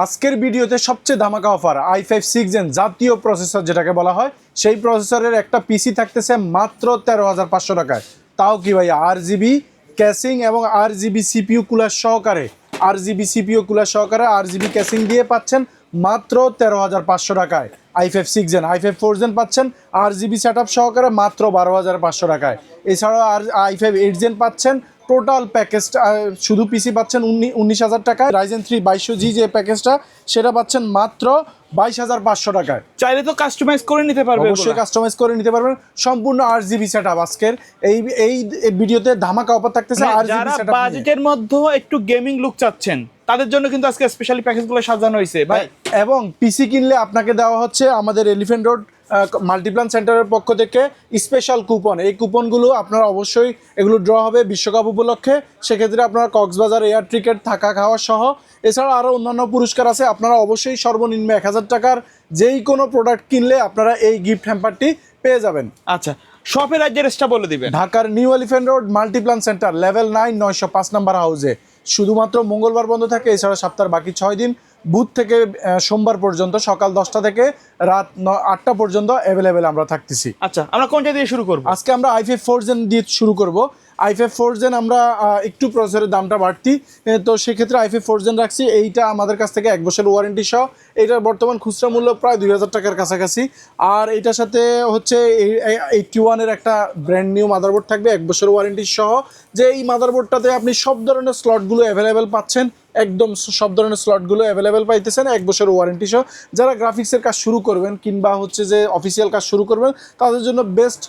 আজকের ভিডিওতে সবচেয়ে ধামাকা অফার i5 6 Gen জাতীয় প্রসেসর যেটাকে বলা হয়, সেই প্রসেসরের একটা পিসি থাকতেছে মাত্র 13,500 টাকায়। তাও কি ভাই, RGB ক্যাসিং এবং RGB CPU কুলার সহকারে, RGB ক্যাসিং দিয়ে পাচ্ছেন মাত্র 13,500 টাকায়। i5 6 Gen, i5 4 Gen পাচ্ছেন RGB সেটআপ সহকারে মাত্র 12,500 টাকায়। এছাড়াও i5 8 Gen পাচ্ছেন টোটাল প্যাকেজটা, শুধু পিসি পাচ্ছেন 19,000 টাকায়। Ryzen 3 2200G যে প্যাকেজটা, সেটা পাচ্ছেন মাত্র 22,500 টাকায়। চাইলে তো কাস্টমাইজ করে নিতে পারবেন, অবশ্যই কাস্টমাইজ করে নিতে পারবেন। সম্পূর্ণ RGB সেটআপ। আজকের এই ভিডিওতে ধামাকা অফার থাকতেছে RGB সেটআপ। বাজেটের মধ্যে একটু গেমিং লুক চাচ্ছেন তাদের জন্য কিন্তু আজকে স্পেশালি প্যাকেজগুলো সাজানো হয়েছে ভাই। এবং পিসি কিনলে আপনাকে দেওয়া হচ্ছে আমাদের এলিফ্যান্ট রোড মাল্টিপ্ল্যান সেন্টারের পক্ষ থেকে স্পেশাল কুপন। এই কুপনগুলো আপনারা অবশ্যই, এগুলো ড্র হবে বিশ্বকাপ উপলক্ষে। সেক্ষেত্রে আপনারা কক্সবাজার এয়ার টিকেট, থাকা খাওয়া সহ, এছাড়া আরও অন্যান্য পুরস্কার আছে। আপনারা অবশ্যই সর্বনিম্ন 1,000 টাকার যেই কোনো প্রোডাক্ট কিনলে আপনারা এই গিফট হ্যাম্পারটি পেয়ে যাবেন। আচ্ছা, শপের অ্যাড্রেসটা বলে দিবেন। ঢাকার new elephant road Multiplan centre, level 9, 905 নম্বর হাউসে। শুধুমাত্র মঙ্গলবার বন্ধ থাকে, এছাড়া সপ্তাহের বাকি 6 দিন বুধ থেকে সোমবার পর্যন্ত সকাল 10টা থেকে রাত 8টা পর্যন্ত অ্যাভেলেবেল আমরা থাকতেছি। আচ্ছা, আমরা কোনটা দিয়ে শুরু করব? আজকে আমরা i5 4 Gen দিয়ে শুরু করব। i5 4 Gen আমরা একটু প্রসেসরের দামটা বাড়তি, তো সেক্ষেত্রে i5 4 Gen রাখছি। এইটা আমাদের কাছ থেকে 1 বছর ওয়ারেন্টি সহ। এটার বর্তমান খুচরা মূল্য প্রায় 2,000 টাকার কাছাকাছি। আর এটার সাথে হচ্ছে 81-এর একটা ব্র্যান্ড নিউ মাদারবোর্ড থাকবে 1 বছর ওয়ারেন্টি সহ। যে এই মাদারবোর্ডটাতে আপনি সব ধরনের স্লটগুলো অ্যাভেলেবেল পাচ্ছেন, একদম সব ধরনের স্লটগুলো অ্যাভেলেবেল পাইতেছেন 1 বছর ওয়ারেন্টি সহ। যারা গ্রাফিক্সের কাজ শুরু করবেন কিংবা হচ্ছে যে অফিসিয়াল কাজ শুরু করবেন, তাদের জন্য বেস্ট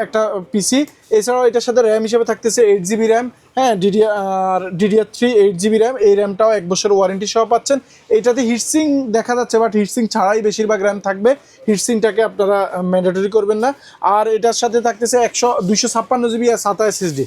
একটা পিসি। এছাড়াও এটার সাথে র্যাম হিসেবে থাকতেছে 8GB র্যাম, হ্যাঁ, DDR3 8GB র্যাম। এই র্যামটাও 1 বছর ওয়ারেন্টি সহ পাচ্ছেন। এইটাতে হিটসিং দেখা যাচ্ছে, বাট হিটসিং ছাড়াই বেশিরভাগ র্যাম থাকবে, হিটসিংটাকে আপনারা ম্যান্ডেটরি করবেন না। আর এটার সাথে থাকতেছে 256GB আর SATA SSD।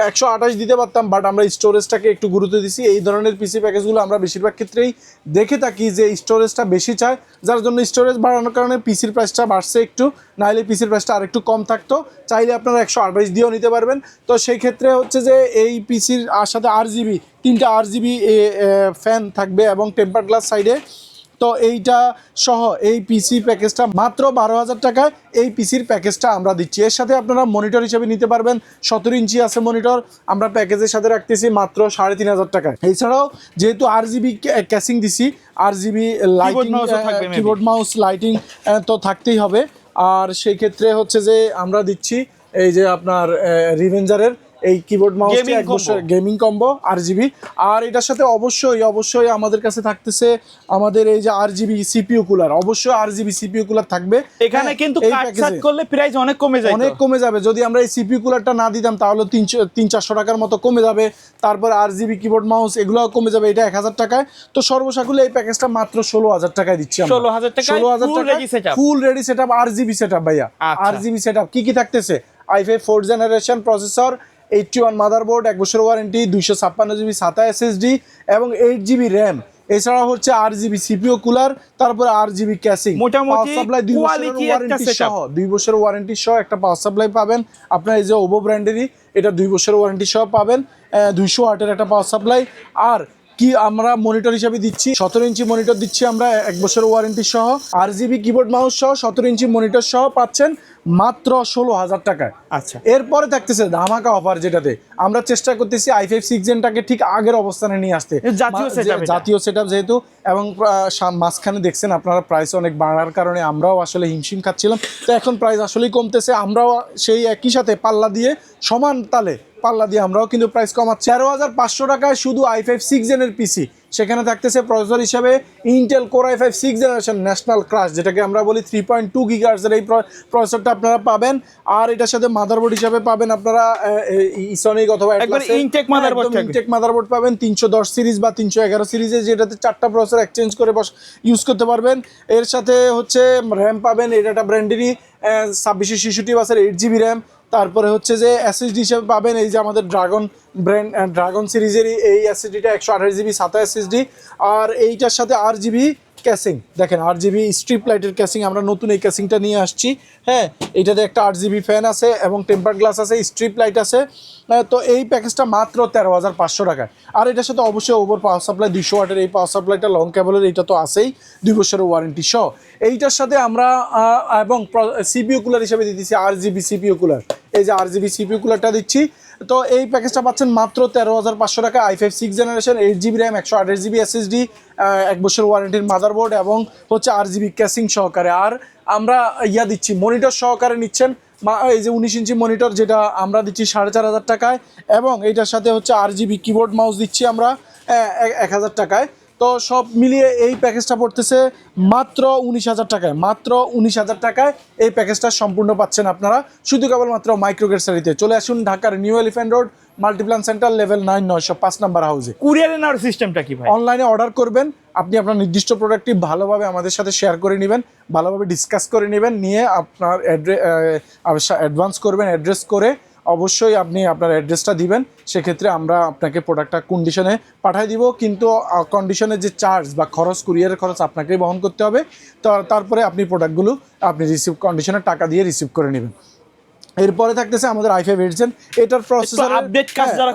128 দিতে পারতাম, বাট আমরা স্টোরেজটাকে একটু গুরুত্ব দিচ্ছি। এই ধরনের পিসি প্যাকেজগুলো আমরা বেশিরভাগ ক্ষেত্রেই দেখে থাকি যে স্টোরেজটা বেশি চায়, যার জন্য স্টোরেজ বাড়ানোর কারণে পিসির প্রাইসটা বাড়ছে একটু, নাহলে পিসির প্রাইসটা আরেকটু কম থাকতো। চাইলে আপনারা 128 দিয়েও নিতে পারবেন। তো সেই ক্ষেত্রে হচ্ছে যে এই পিসির সাথে তিনটা RGB ফ্যান থাকবে এবং টেম্পার গ্লাস সাইডে। তো এইটা সহ এই পিসি প্যাকেজটা মাত্র 12,000 টাকায় এই পিসির প্যাকেজটা আমরা দিচ্ছি। এর সাথে আপনারা মনিটর হিসেবে নিতে পারবেন, 17 ইঞ্চি আছে মনিটর, আমরা প্যাকেজের সাথে রাখতেছি মাত্র 3,500 টাকায়। এছাড়াও যেহেতু RGB ক্যাসিং দিছি, RGB lighting, keyboard mouse lighting তো থাকতেই হবে। আর সেই ক্ষেত্রে হচ্ছে যে আমরা দিচ্ছি এই যে আপনার রিভেঞ্জারের এই কিবোর্ড মাউসটি 1 বছর গেমিং কম্বো RGB। আর এটার সাথে অবশ্যই আমাদের কাছে থাকতেছে আমাদের এই যে RGB CPU কুলার, অবশ্যই RGB CPU কুলার থাকবে এখানে। কিন্তু কাটছাট করলে প্রাইস অনেক কমে যাবে। যদি আমরা এই CPU কুলারটা না দিতাম তাহলে 300-400 টাকার মতো কমে যাবে। তারপর RGB কিবোর্ড মাউস এগুলোও কমে যাবে, এটা 1,000 টাকায়। তো সর্বসাকুল্য এই প্যাকেজটা মাত্র 16,000 টাকায় দিচ্ছি আমরা। 16,000 টাকা full ready setup RGB setup ভাইয়া। RGB সেটআপ কি থাকতেছে? i5 4 জেনারেশন প্রসেসর, 81 মাদারবোর্ড, 1 বছর ওয়ারেন্টি, 256GB SATA SSD এবং 8GB র্যাম। এছাড়া হচ্ছে RGB CPU কুলার, তারপরে RGB ক্যাসিং, মোটামুটি সাপ্লাই 2 বছর ওয়ারেন্টি সহ একটা পাওয়ার সাপ্লাই পাবেন। আপনার এই যে ওভো ব্র্যান্ডেরই, এটা 2 বছর ওয়ারেন্টি সহ পাবেন। 200 ওয়াটের একটা পাওয়ার সাপ্লাই। আর কি আমরা মনিটর হিসাবে দিচ্ছি, 17 ইঞ্চি মনিটর দিচ্ছি আমরা 1 বছর ওয়ারেন্টি সহ। RGB কিবোর্ড মাউস সহ 17 ইঞ্চি মনিটর সহ পাচ্ছেন মাত্র 16,000 টাকায়। আচ্ছা, এরপরে থাকতেছে ধামাকা অফার, যেটাতে আমরা চেষ্টা করতেছি i5 6 Genটাকে ঠিক আগের অবস্থানে নিয়ে আসতে। জাতীয় সেটআপ যেহেতু, এবং মাঝখানে দেখছেন আপনারা প্রাইস অনেক বাড়ার কারণে আমরাও আসলে হিমশিম খাচ্ছিলাম। তো এখন প্রাইস আসলেই কমতেছে, আমরাও সেই একই সাথে সমান তালে পাল্লা দিয়ে আমরাও কিন্তু প্রাইস কমাচ্ছি। 13,500 টাকায় শুধু i5 6 Gen এর পিসি। সেখানে থাকতেছে প্রসেসর হিসাবে ইন্টেল কোর i5 6 জেনারেশন ন্যাশনাল ক্রাশ, যেটাকে আমরা বলি 3.2 GHz এর এই প্রসেসরটা আপনারা পাবেন। আর এটার সাথে মাদারবোর্ড হিসাবে পাবেন আপনারা ইসনিক অথবা ইনটেক মাদারবোর্ড পাবেন 310 সিরিজ বা 311 সিরিজে, যেটাতে 4টা প্রসেসর এক্সচেঞ্জ করে ইউজ করতে পারবেন। এর সাথে হচ্ছে র্যাম পাবেন, এটা একটা ব্র্যান্ডেরই 2666 বাসের 8GB র্যাম। তারপরে হচ্ছে যে SSD হিসেবে পাবেন এই যে আমাদের ড্রাগন সিরিজেরই এই SSDটা 128GB SATA SSD। আর এইটার সাথে RGB ক্যাসিং দেখেন RGB স্ট্রিপ লাইটের ক্যাসিং, আমরা নতুন এই ক্যাসিংটা নিয়ে আসছি। হ্যাঁ, এটাতে একটা RGB ফ্যান আছে এবং টেম্পার গ্লাস আছে, স্ট্রিপ লাইট আছে। তো এই প্যাকেজটা মাত্র 13,500 টাকায়। আর এটার সাথে অবশ্যই ওভার পাওয়ার সাপ্লাই 200 ওয়াটের এই পাওয়ার সাপ্লাইটা লং কেবলের, এটা তো আছেই 2 বছরের ওয়ারেন্টি সহ। এইটার সাথে আমরা এবং CPU কুলার হিসেবে দিতেছি RGB CPU কুলার। এই যে RGB CPU কুলারটা দিচ্ছি। তো এই প্যাকেজটা পাচ্ছেন মাত্র 13,500 টাকা। i5 6th generation, 8GB RAM, 128GB SSD, 1 বছর ওয়ারেন্টির মাদারবোর্ড এবং হচ্ছে RGB ক্যাসিং সহকারে। আর আমরা দিচ্ছি মনিটর সহকারে নিচ্ছেন, এই যে 19 ইঞ্চি মনিটর, যেটা আমরা দিচ্ছি 4,500 টাকায়। এবং এইটার সাথে হচ্ছে RGB কিবোর্ড মাউস দিচ্ছি আমরা 1,000 টাকায়। তো সব মিলিয়ে এই প্যাকেজটা পড়তেছে মাত্র 19,000 টাকায়। মাত্র 19,000 টাকায় এই প্যাকেজটা সম্পূর্ণ পাচ্ছেন আপনারা শুধু কেবলমাত্র মাইক্রোগেট সারিতে। চলে আসুন ঢাকার new elephant road, Multiplan centre, level 9, 905 number হাউসে। কুরিয়ারে নেওয়ার সিস্টেমটা কি ভাই? অনলাইনে অর্ডার করবেন, আপনি আপনার নির্দিষ্ট প্রোডাক্টটি ভালোভাবে আমাদের সাথে শেয়ার করে নেবেন, ভালোভাবে ডিসকাস করে নেবেন, নিয়ে আপনার অ্যাডভান্স করবেন, অ্যাড্রেস করে অবশ্যই আপনি আপনার অ্যাড্রেসটা দিবেন। সেক্ষেত্রে আমরা আপনাকে প্রোডাক্টটা কন্ডিশনে পাঠিয়ে দিব, কিন্তু কন্ডিশনের যে চার্জ বা খরচ, কুরিয়ারের খরচ আপনাকেই বহন করতে হবে। তো তারপরে আপনি প্রোডাক্টগুলো আপনি রিসিভ কন্ডিশনের টাকা দিয়ে রিসিভ করে নেবেন। এরপরে থাকতেছে আমাদের i5 8 Gen, এটার প্রসেসর আপডেট কাজ যারা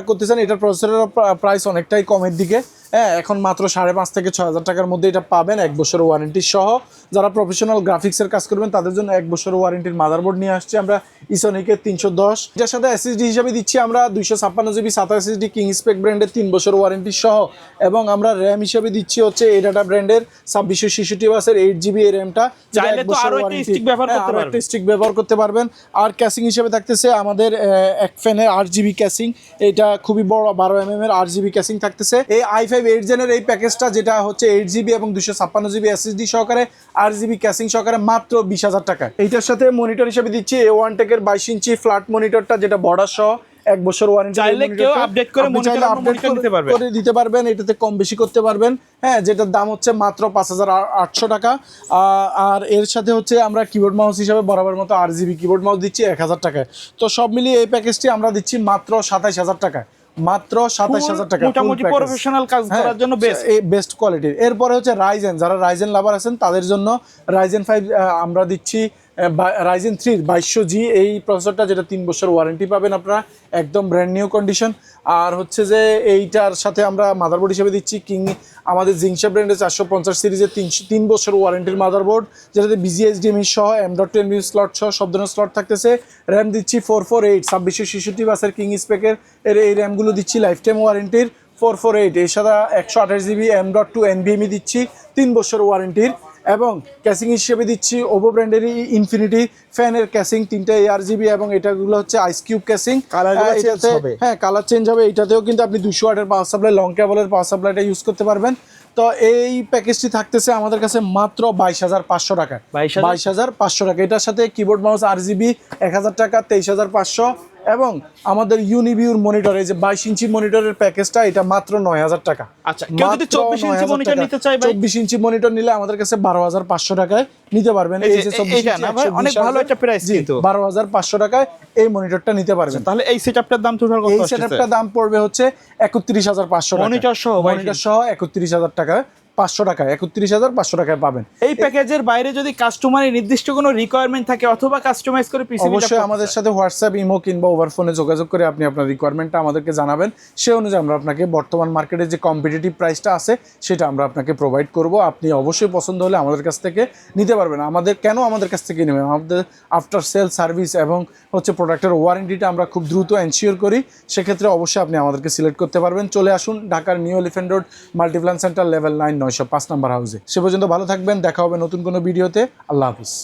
করতে চান, এটার প্রসেসরের প্রাইস অনেকটাই কমের দিকে। হ্যাঁ, এখন মাত্র 5,500 থেকে 6,000 টাকার মধ্যে এটা পাবেন 1 বছর ওয়ারেন্টি সহ। যারা প্রফেশনাল গ্রাফিক্সের কাজ করবেন তাদের জন্য 1 বছর ওয়ারেন্টির মাদারবোর্ড নিয়ে আসছি আমরা, ইসোনিকের 310। এটার সাথে SSD হিসাবে দিচ্ছি আমরা 256GB SATA SSD king spec ব্র্যান্ডের 3 বছর ওয়ারেন্টি সহ। এবং আমরা র্যাম হিসাবে দিচ্ছি হচ্ছে এডাটা ব্র্যান্ডের 2666 বাসের 8GB এই র্যামটা, চাইলে তো আরো একটা স্টিক ব্যবহার করতে পারবেন। একটা স্টিক ব্যবহার করতে পারবেন। আর ক্যাসিং হিসেবে থাকতেছে আমাদের এক ফ্যানের RGB ক্যাসিং, এটা খুবই বড় 12mm এর RGB ক্যাসিং থাকতেছে। এই i5 8 Gen এর এই প্যাকেজটা যেটা হচ্ছে 8GB এবং 256GB SSD সহকারে RGB ক্যাসিং সহকারে মাত্র 20,000 টাকা। এইটার সাথে মনিটর হিসেবে দিচ্ছি A1 টেকের 22 ইঞ্চি ফ্ল্যাট মনিটরটা, যেটা বর্ডার সহ 1 বছর ওয়ারেন্টি। চাইলে কেউ আপডেট করে মনিটর দিতে পারবেন, এটাতে কম বেশি করতে পারবেন। হ্যাঁ, যেটার দাম হচ্ছে মাত্র 5,800 টাকা। আর এর সাথে হচ্ছে আমরা কিবোর্ড মাউস হিসাবে বরাবর মতো RGB কিবোর্ড মাউস দিচ্ছি 1,000 টাকায়। তো সব মিলিয়ে এই প্যাকেজটি আমরা দিচ্ছি মাত্র 27,000 টাকায়। মাত্র 27,000 টাকা, মোটামুটি প্রফেশনাল কাজ করার জন্য বেস্ট কোয়ালিটির। এরপরে হচ্ছে রাইজেন, যারা রাইজেন লাভার আছেন তাদের জন্য রাইজেন 5 আমরা দিচ্ছি রাইজেন 3 2200G এই প্রসেসরটা, যেটা 3 বছর ওয়ারেন্টি পাবেন আপনারা, একদম ব্র্যান্ড নিউ কন্ডিশন। আর হচ্ছে যে এইটার সাথে আমরা মাদারবোর্ড হিসেবে দিচ্ছি কিং, আমাদের জিংশা ব্র্যান্ডের 450 সিরিজের 3 বছর ওয়ারেন্টির মাদারবোর্ড, যেটাতে BGA-HDMI সহ M.2 স্লট সহ সব ধরনের স্লট থাকতেছে। র্যাম দিচ্ছি 448 2666 বাসের কিং স্পেকের এই র্যামগুলো দিচ্ছি লাইফ টাইম ওয়ারেন্টির 448। এর সাথে 128GB M.2 NVMe দিচ্ছি 3 বছর ওয়ারেন্টির। এবং ক্যাসিং হিসেবে দিচ্ছি ওভো ব্র্যান্ডেরই ইনফিনিটি ফ্যানের ক্যাসিং 3টা RGB, এবং এটাগুলো হচ্ছে আইস কিউব ক্যাসিং। হ্যাঁ, কালার চেঞ্জ হবে। এটাতেও কিন্তু আপনি 200 ওয়াটের পাওয়ার সাপ্লাই, লং কেবলের পাওয়ার সাপ্লাইটা ইউজ করতে পারবেন। তো এই প্যাকেজটি থাকতেছে আমাদের কাছে মাত্র 22,500 টাকা। 22,500 টাকা। এটার সাথে কিবোর্ড মাউস RGB 1,000 টাকা, 23,500। এবং আমাদের ইউনিভিউর মনিটর, এই যে 22 ইঞ্চি মনিটরের প্যাকেজটা, এটা মাত্র 9,000 টাকা। আচ্ছা, কেউ যদি 24 ইঞ্চি মনিটর নিতে চায় ভাই, 24 ইঞ্চি মনিটর নিলে আমাদের কাছে 12,500 টাকায় নিতে পারবেন। এই যে 24 ইঞ্চি না ভাই, অনেক ভালো একটা প্রাইস, কিন্তু 12,500 টাকায় এই মনিটরটা নিতে পারবেন। তাহলে এই সেটআপটার দাম টোটাল কত? এই সেটআপটার দাম পড়বে হচ্ছে 31,500 টাকা, মনিটর সহ 31,500 টাকা। 500 টাকায় 31,500 টাকায় পাবেন। এই প্যাকেজের বাইরে যদি কাস্টমারের নির্দিষ্ট কোনো রিকোয়ারমেন্ট থাকে অথবা কাস্টমাইজ করে পিসি, অবশ্যই আমাদের সাথে হোয়াটসঅ্যাপ, ইমো কিংবা ওভার ফোনে যোগাযোগ করে আপনি আপনার রিকোয়ারমেন্টটা আমাদেরকে জানাবেন। সেই অনুযায়ী আমরা আপনাকে বর্তমান মার্কেটে যে কম্পিটিটিভ প্রাইসটা আছে সেটা আমরা আপনাকে প্রোভাইড করব। আপনি অবশ্যই পছন্দ হলে আমাদের কাছ থেকে নিতে পারবেন। আমাদের কাছ থেকে নেবেন, আমাদের আফটার সেল সার্ভিস এবং হচ্ছে প্রোডাক্টের ওয়ারেন্টিটা আমরা খুব দ্রুত এনশিওর করি। সেক্ষেত্রে অবশ্যই আপনি আমাদেরকে সিলেক্ট করতে পারবেন। চলে আসুন ঢাকার new elephant road, Multiplan centre, level 9, 905 number হাউসে। সে পর্যন্ত ভালো থাকবেন, দেখা হবে নতুন কোনো ভিডিওতে। আল্লাহ হাফিজ।